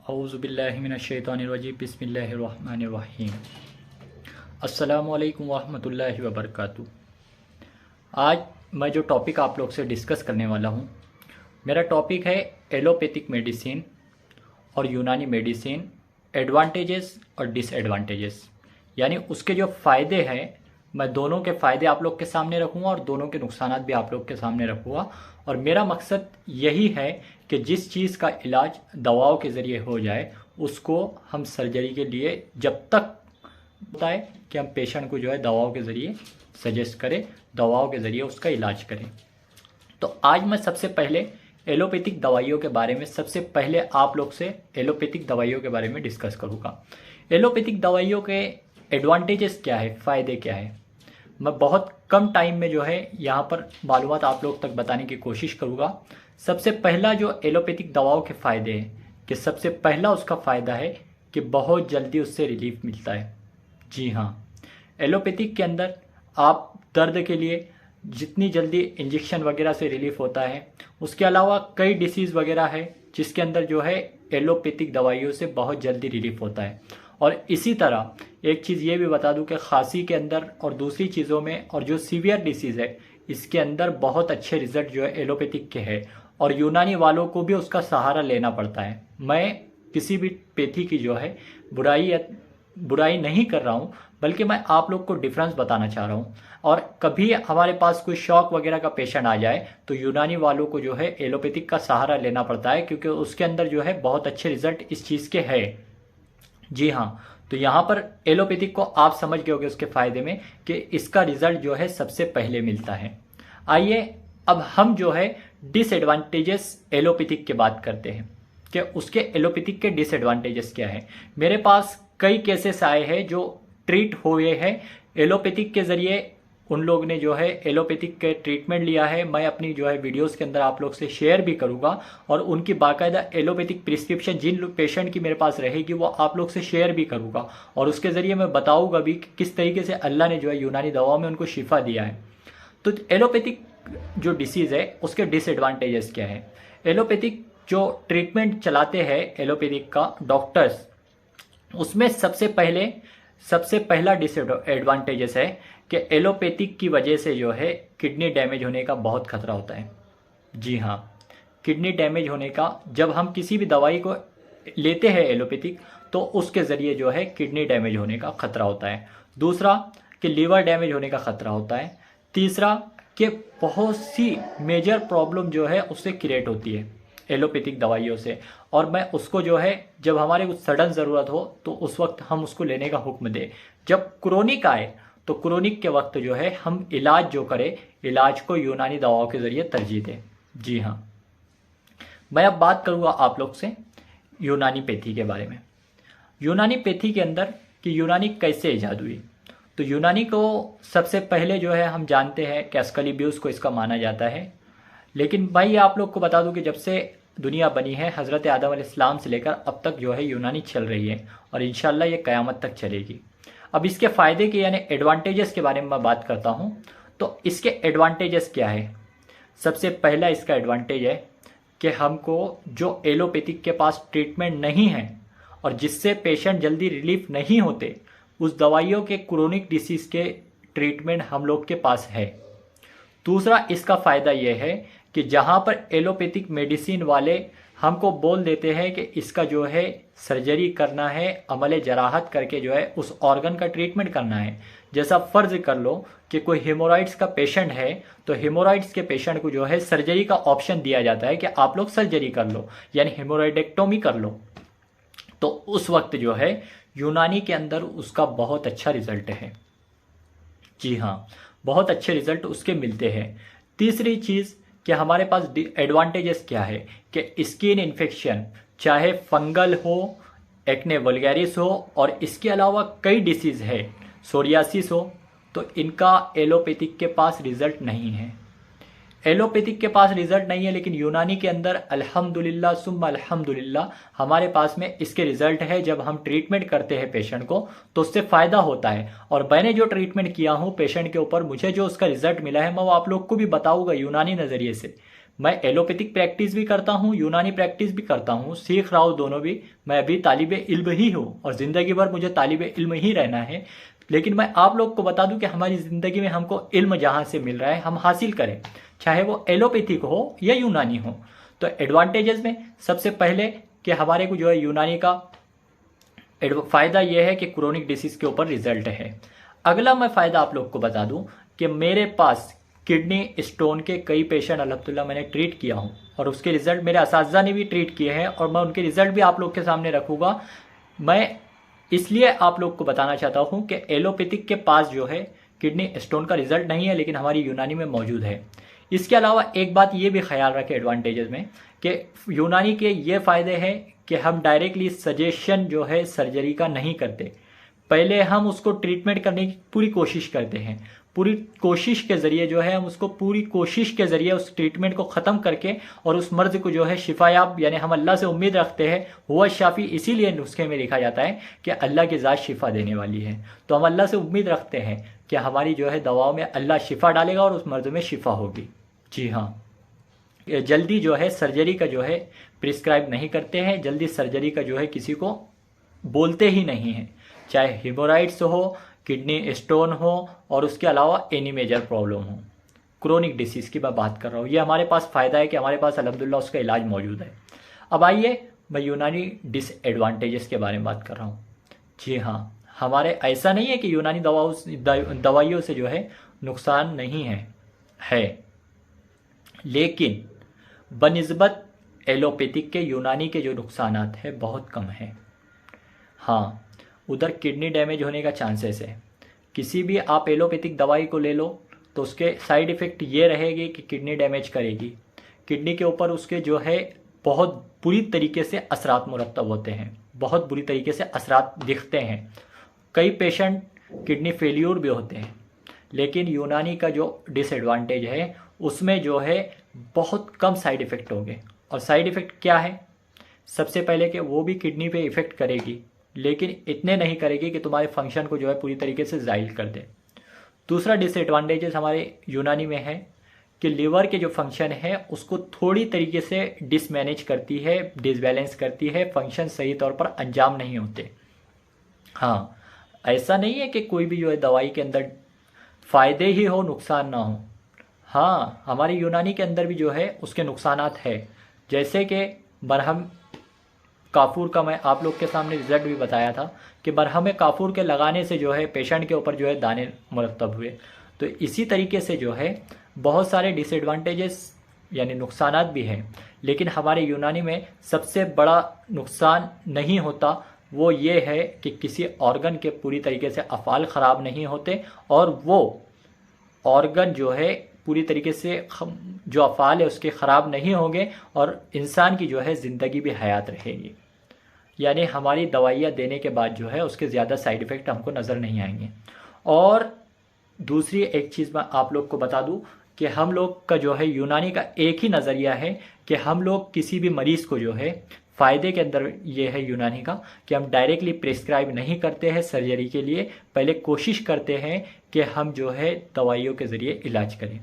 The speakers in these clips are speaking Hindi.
औज़ुबिल्लाहिमिनश्शैतानिर्रजीम बिस्मिल्लाहिर्रहमानिर्रहीम। अस्सलामुअलैकुम वरहमतुल्लाहि वबरकातुहू। आज मैं जो टॉपिक आप लोग से डिस्कस करने वाला हूँ, मेरा टॉपिक है एलोपैथिक मेडिसिन और यूनानी मेडिसिन, एडवांटेजेस और डिसएडवांटेजेस, यानी उसके जो फ़ायदे हैं मैं दोनों के फ़ायदे आप लोग के सामने रखूँगा और दोनों के नुकसानात भी आप लोग के सामने रखूँगा। और मेरा मकसद यही है कि जिस चीज़ का इलाज दवाओं के ज़रिए हो जाए उसको हम सर्जरी के लिए जब तक होता है कि हम पेशेंट को जो है दवाओं के ज़रिए सजेस्ट करें, दवाओं के ज़रिए उसका इलाज करें। तो आज मैं सबसे पहले एलोपैथिक दवाइयों के बारे में आप लोग से एलोपैथिक दवाइयों के बारे में डिस्कस करूँगा। एलोपैथिक दवाइयों के एडवांटेजेस क्या है, फ़ायदे क्या है, मैं बहुत कम टाइम में जो है यहाँ पर मालूमात आप लोग तक बताने की कोशिश करूँगा। सबसे पहला जो एलोपैथिक दवाओं के फ़ायदे हैं कि सबसे पहला उसका फ़ायदा है कि बहुत जल्दी उससे रिलीफ मिलता है। जी हाँ, एलोपैथिक के अंदर आप दर्द के लिए जितनी जल्दी इंजेक्शन वगैरह से रिलीफ होता है, उसके अलावा कई डिसीज़ वगैरह है जिसके अंदर जो है एलोपैथिक दवाइयों से बहुत जल्दी रिलीफ होता है। और इसी तरह एक चीज़ ये भी बता दूं कि खांसी के अंदर और दूसरी चीज़ों में और जो सीवियर डिसीज़ है इसके अंदर बहुत अच्छे रिजल्ट जो है एलोपैथिक के है, और यूनानी वालों को भी उसका सहारा लेना पड़ता है। मैं किसी भी पैथी की जो है बुराई नहीं कर रहा हूँ, बल्कि मैं आप लोग को डिफरेंस बताना चाह रहा हूँ। और कभी हमारे पास कोई शॉक वगैरह का पेशेंट आ जाए तो यूनानी वालों को जो है एलोपैथिक का सहारा लेना पड़ता है, क्योंकि उसके अंदर जो है बहुत अच्छे रिजल्ट इस चीज़ के है। जी हाँ, तो यहाँ पर एलोपैथिक को आप समझ गए होंगे उसके फ़ायदे में कि इसका रिजल्ट जो है सबसे पहले मिलता है। आइए अब हम जो है डिसएडवांटेजेस एलोपैथिक के बात करते हैं कि उसके एलोपैथिक के डिसएडवांटेजेस क्या है। मेरे पास कई केसेस आए हैं जो ट्रीट हुए हैं एलोपैथिक के ज़रिए, उन लोग ने जो है एलोपैथिक के ट्रीटमेंट लिया है। मैं अपनी जो है वीडियोस के अंदर आप लोग से शेयर भी करूंगा और उनकी बाकायदा एलोपैथिक प्रिस्क्रिप्शन जिन पेशेंट की मेरे पास रहेगी वो आप लोग से शेयर भी करूंगा, और उसके ज़रिए मैं बताऊंगा भी कि किस तरीके से अल्लाह ने जो है यूनानी दवाओं में उनको शिफा दिया है। तो एलोपैथिक जो डिसीज़ है उसके डिसएडवांटेजेस क्या है। एलोपैथिक जो ट्रीटमेंट चलाते हैं एलोपैथिक का डॉक्टर्स, उसमें सबसे पहला डिसएडवांटेजेस है कि एलोपैथिक की वजह से जो है किडनी डैमेज होने का बहुत खतरा होता है। जी हाँ, किडनी डैमेज होने का, जब हम किसी भी दवाई को लेते हैं एलोपैथिक तो उसके ज़रिए जो है किडनी डैमेज होने का खतरा होता है। दूसरा कि लीवर डैमेज होने का खतरा होता है। तीसरा कि बहुत सी मेजर प्रॉब्लम जो है उससे क्रिएट होती है एलोपैथिक दवाइयों से, और मैं उसको जो है जब हमारे कुछ सडन ज़रूरत हो तो उस वक्त हम उसको लेने का हुक्म दें। जब क्रोनिक आए तो क्रोनिक के वक्त जो है हम इलाज जो करें, इलाज को यूनानी दवाओं के ज़रिए तरजीह दें। जी हाँ, मैं अब बात करूँगा आप लोग से यूनानी पैथी के बारे में। यूनानी पैथी के अंदर कि यूनानी कैसे ईजाद हुई, तो यूनानी को सबसे पहले जो है हम जानते हैं कि अस्क्लेपियस को इसका माना जाता है। लेकिन भाई आप लोग को बता दूं कि जब से दुनिया बनी है हज़रत आदम अलैहिस्सलाम से लेकर अब तक जो है यूनानी चल रही है, और इंशाल्लाह ये क़यामत तक चलेगी। अब इसके फ़ायदे के यानी एडवांटेजेस के बारे में मैं बात करता हूँ। तो इसके एडवांटेजेस क्या है। सबसे पहला इसका एडवांटेज है कि हमको जो एलोपैथिक के पास ट्रीटमेंट नहीं है और जिससे पेशेंट जल्दी रिलीफ नहीं होते, उस दवाइयों के क्रोनिक डिसीज़ के ट्रीटमेंट हम लोग के पास है। दूसरा इसका फ़ायदा यह है कि जहाँ पर एलोपैथिक मेडिसिन वाले हमको बोल देते हैं कि इसका जो है सर्जरी करना है, अमले जराहत करके जो है उस ऑर्गन का ट्रीटमेंट करना है। जैसा फ़र्ज़ कर लो कि कोई हेमोरॉइड्स का पेशेंट है तो हेमोरॉइड्स के पेशेंट को जो है सर्जरी का ऑप्शन दिया जाता है कि आप लोग सर्जरी कर लो, यानी हेमोरॉइडेक्टोमी कर लो। तो उस वक्त जो है यूनानी के अंदर उसका बहुत अच्छा रिजल्ट है। जी हाँ, बहुत अच्छे रिजल्ट उसके मिलते हैं। तीसरी चीज़ कि हमारे पास एडवांटेजेस क्या है कि स्किन इन्फेक्शन, चाहे फंगल हो, एक्ने वल्गैरिस हो, और इसके अलावा कई डिसीज़ है, सोरियासिस हो, तो इनका एलोपैथिक के पास रिजल्ट नहीं है। एलोपैथिक के पास रिजल्ट नहीं है, लेकिन यूनानी के अंदर अल्हम्दुलिल्लाह सुम्मा अल्हम्दुलिल्लाह हमारे पास में इसके रिजल्ट है। जब हम ट्रीटमेंट करते हैं पेशेंट को तो उससे फ़ायदा होता है, और मैंने जो ट्रीटमेंट किया हूँ पेशेंट के ऊपर, मुझे जो उसका रिजल्ट मिला है मैं वो आप लोग को भी बताऊँगा यूनानी नज़रिए से। मैं एलोपैथिक प्रैक्टिस भी करता हूँ, यूनानी प्रैक्टिस भी करता हूँ, सीख रहा हूँ दोनों भी। मैं अभी तालिबे इल्म ही हूँ और ज़िंदगी भर मुझे तालिबे इल्म ही रहना है। लेकिन मैं आप लोग को बता दूं कि हमारी ज़िंदगी में हमको इल्म जहाँ से मिल रहा है हम हासिल करें, चाहे वो एलोपैथिक हो या यूनानी हो। तो एडवांटेजेस में सबसे पहले कि हमारे को जो है यूनानी का फ़ायदा यह है कि क्रोनिक डिसीज़ के ऊपर रिजल्ट है। अगला मैं फ़ायदा आप लोग को बता दूं कि मेरे पास किडनी स्टोन के कई पेशेंट अल्हम्दुलिल्लाह मैंने ट्रीट किया हूं और उसके रिजल्ट मेरे असातिज़ा ने भी ट्रीट किए हैं और मैं उनके रिजल्ट भी आप लोग के सामने रखूँगा। मैं इसलिए आप लोग को बताना चाहता हूं कि एलोपैथिक के पास जो है किडनी स्टोन का रिजल्ट नहीं है, लेकिन हमारी यूनानी में मौजूद है। इसके अलावा एक बात ये भी ख्याल रखें एडवांटेजेस में कि यूनानी के ये फ़ायदे हैं कि हम डायरेक्टली सजेशन जो है सर्जरी का नहीं करते, पहले हम उसको ट्रीटमेंट करने की पूरी कोशिश करते हैं। पूरी कोशिश के ज़रिए जो है हम उसको पूरी कोशिश के ज़रिए उस ट्रीटमेंट को ख़त्म करके और उस मर्ज़ को जो है शिफायाब, यानी हम अल्लाह से उम्मीद रखते हैं। हुआ शाफी इसीलिए नुस्खे में लिखा जाता है कि अल्लाह की ज़ात शिफा देने वाली है। तो हम अल्लाह से उम्मीद रखते हैं कि हमारी जो है दवाओं में अल्लाह शिफा डालेगा और उस मर्ज़ में शिफा होगी। जी हाँ, जल्दी जो है सर्जरी का जो है प्रिस्क्राइब नहीं करते हैं, जल्दी सर्जरी का जो है किसी को बोलते ही नहीं हैं, चाहे हिमोराइड्स हो, किडनी स्टोन हो और उसके अलावा एनी मेजर प्रॉब्लम हो। क्रोनिक डिसीज़ की मैं बात कर रहा हूँ। ये हमारे पास फ़ायदा है कि हमारे पास अल्हम्दुलिल्लाह उसका इलाज मौजूद है। अब आइए मैं यूनानी डिसएडवांटेजेस के बारे में बात कर रहा हूँ। जी हाँ, हमारे ऐसा नहीं है कि यूनानी दवाइयों से जो है नुकसान नहीं है, लेकिन बनिस्बत एलोपैथिक के यूनानी के जो नुकसानात है बहुत कम है। हाँ, उधर किडनी डैमेज होने का चांसेस है। किसी भी आप एलोपैथिक दवाई को ले लो तो उसके साइड इफ़ेक्ट ये रहेगी कि किडनी डैमेज करेगी, किडनी के ऊपर उसके जो है बहुत बुरी तरीके से असरात मुरतब होते हैं, बहुत बुरी तरीके से असरात दिखते हैं। कई पेशेंट किडनी फेल्यूर भी होते हैं। लेकिन यूनानी का जो डिसएडवांटेज है उसमें जो है बहुत कम साइड इफ़ेक्ट होंगे। और साइड इफ़ेक्ट क्या है? सबसे पहले कि वो भी किडनी पे इफ़ेक्ट करेगी, लेकिन इतने नहीं करेगी कि तुम्हारे फंक्शन को जो है पूरी तरीके से ज़ाइल कर दे। दूसरा डिसएडवांटेजेस हमारे यूनानी में है कि लीवर के जो फंक्शन है उसको थोड़ी तरीके से डिसमैनेज करती है, डिसबैलेंस करती है, फंक्शन सही तौर पर अंजाम नहीं होते। हाँ, ऐसा नहीं है कि कोई भी जो है दवाई के अंदर फ़ायदे ही हो नुकसान ना हो। हाँ, हमारी यूनानी के अंदर भी जो है उसके नुकसानात है। जैसे कि मरहम काफूर का मैं आप लोग के सामने रिजल्ट भी बताया था कि मरहम काफूर के लगाने से जो है पेशेंट के ऊपर जो है दाने मुरतब हुए। तो इसी तरीके से जो है बहुत सारे डिसएडवांटेजेस यानी नुकसानात भी हैं, लेकिन हमारे यूनानी में सबसे बड़ा नुकसान नहीं होता वो ये है कि किसी ऑर्गन के पूरी तरीके से अफ़ाल ख़राब नहीं होते और वो ऑर्गन जो है पूरी तरीके से जो अफ़ाल है उसके ख़राब नहीं होंगे और इंसान की जो है ज़िंदगी भी हयात रहेगी। यानी हमारी दवाइयाँ देने के बाद जो है उसके ज़्यादा साइड इफ़ेक्ट हमको नज़र नहीं आएंगे। और दूसरी एक चीज़ मैं आप लोग को बता दूं कि हम लोग का जो है यूनानी का एक ही नज़रिया है कि हम लोग किसी भी मरीज़ को जो है फ़ायदे के अंदर ये है यूनानी का कि हम डायरेक्टली प्रिस्क्राइब नहीं करते हैं सर्जरी के लिए, पहले कोशिश करते हैं कि हम जो है दवाइयों के ज़रिए इलाज करें।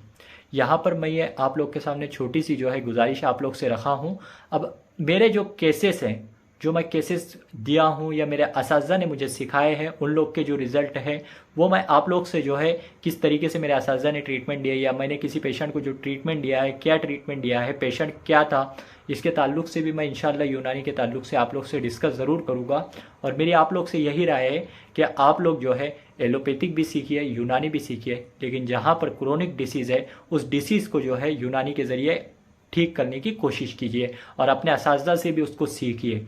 यहाँ पर मैं ये आप लोग के सामने छोटी सी जो है गुजारिश आप लोग से रखा हूँ। अब मेरे जो केसेस हैं, जो मैं केसेस दिया हूँ या मेरे असातिज़ा ने मुझे सिखाए हैं, उन लोग के जो रिज़ल्ट है वो मैं आप लोग से जो है किस तरीके से मेरे असातिज़ा ने ट्रीटमेंट दिया या मैंने किसी पेशेंट को जो ट्रीटमेंट दिया है, क्या ट्रीटमेंट दिया है, पेशेंट क्या था, इसके ताल्लुक़ से भी मैं इंशाअल्लाह यूनानी के ताल्लुक़ से आप लोग से डिस्कस ज़रूर करूँगा। और मेरी आप लोग से यही राय है कि आप लोग जो है एलोपैथिक भी सीखिए, यूनानी भी सीखिए, लेकिन जहाँ पर क्रोनिक डिसीज़ है उस डिसीज़ को जो है यूनानी के ज़रिए ठीक करने की कोशिश कीजिए और अपने असातिज़ा से भी उसको सीखिए।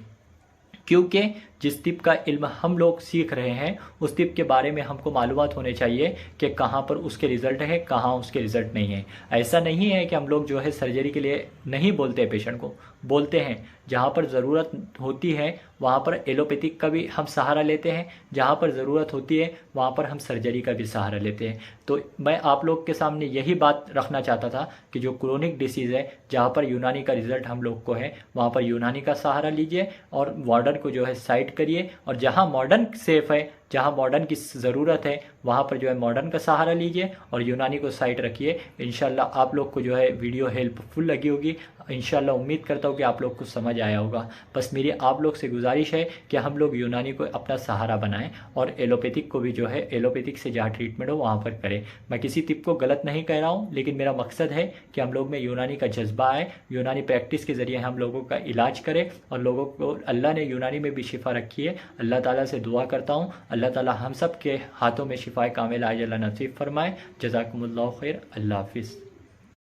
क्योंकि जिस तिब का इल्म हम लोग सीख रहे हैं उस तिब के बारे में हमको मालूमात होने चाहिए कि कहाँ पर उसके रिज़ल्ट है, कहाँ उसके रिज़ल्ट नहीं है। ऐसा नहीं है कि हम लोग जो है सर्जरी के लिए नहीं बोलते पेशेंट को, बोलते हैं। जहाँ पर ज़रूरत होती है वहाँ पर एलोपैथिक का भी हम सहारा लेते हैं, जहाँ पर ज़रूरत होती है वहाँ पर हम सर्जरी का भी सहारा लेते हैं। तो मैं आप लोग के सामने यही बात रखना चाहता था कि जो क्रोनिक डिसीज़ है जहाँ पर यूनानी का रिज़ल्ट हम लोग को है वहाँ पर यूनानी का सहारा लीजिए और मॉडर्न को जो है साइड करिए, और जहाँ मॉडर्न सेफ़ है जहाँ मॉडर्न की ज़रूरत है वहाँ पर जो है मॉडर्न का सहारा लीजिए और यूनानी को साइड रखिए। इंशाल्लाह आप लोग को जो है वीडियो हेल्पफुल लगी होगी। इंशाल्लाह उम्मीद करता हूँ कि आप लोग को समझ आया होगा। बस मेरी आप लोग से गुजारिश है कि हम लोग यूनानी को अपना सहारा बनाएं और एलोपैथिक को भी जो है एलोपैथिक से जहाँ ट्रीटमेंट हो वहाँ पर करें। मैं किसी टिप को गलत नहीं कह रहा हूँ, लेकिन मेरा मकसद है कि हम लोग में यूनानी का जज्बा आए, यूनानी प्रैक्टिस के ज़रिए हम लोगों का इलाज करें और लोगों को अल्लाह ने यूनानी में भी शिफा रखी है। अल्लाह ताला से दुआ करता हूँ अल्लाह ताला हम सब के हाथों में शिफाए कामिल आजला नसीब फरमाए। जज़ाकुमुल्लाह खैर। अल्लाह हाफिज़।